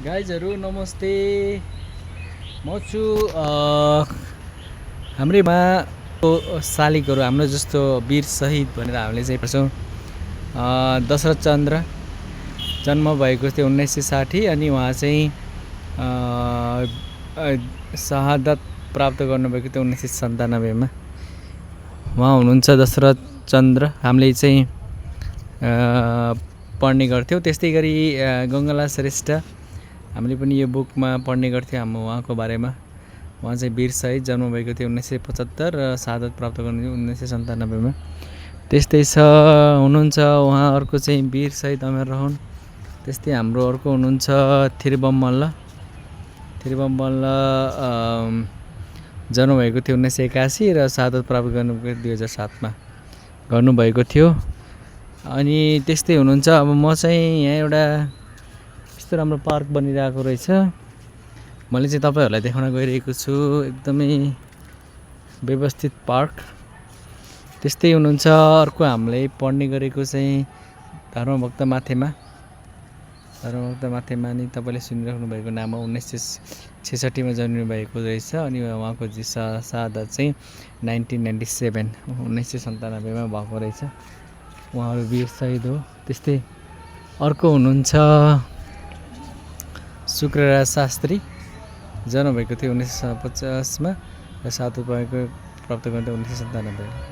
गाइजहरू नमस्ते। म छु हाम्रैमा शालिगहरू हाम्रो जस्तो वीर शहीद भनेर हामीले चाहिँ पढ्छौँ। दशरथ चन्द्र जन्म भएको थियो 1960 अनि उहाँ चाहिँ शहादत प्राप्त गर्नुभएको थियो 1997 उहाँ हुनुहुन्छ दशरथ चन्द्र। हामीले चाहिँ पढ्ने गर्थ्यौँ। त्यस्तै गरी गङ्गालाल श्रेष्ठ हामीले पनि यो बुकमा पढ्ने गर्थ्यौँ हाम्रो उहाँको बारेमा। उहाँ चाहिँ वीर शहीद जन्म भएको थियो 1975 र शहादत प्राप्त गर्नुभयो 1997 त्यस्तै छ हुनुहुन्छ उहाँ। अर्को चाहिँ वीर शहीद अमर रहन। त्यस्तै हाम्रो अर्को हुनुहुन्छ थिरुबम मल्ल जन्म भएको थियो 1981 र शहादत प्राप्त गर्नुभएको 2007 थियो। अनि त्यस्तै हुनुहुन्छ। अब म चाहिँ यहाँ एउटा यस्तो राम्रो पार्क बनिरहेको रहेछ, मैले चाहिँ तपाईँहरूलाई देखाउन गइरहेको छु। एकदमै व्यवस्थित पार्क। त्यस्तै हुनुहुन्छ अर्को हामीले पढ्ने गरेको चाहिँ धर्मभक्त माथेमा नि तपाईँले सुनिराख्नु भएको नाम हो। 1966 जन्मिनु भएको रहेछ अनि उहाँको शहादत चाहिँ 1997 भएको रहेछ। उहाँहरू वीर शहीद हो। त्यस्तै अर्को हुनुहुन्छ शुक्रराज शास्त्री जन्म भएको थियो 1950 र शहादत प्राप्त गर्दै 1997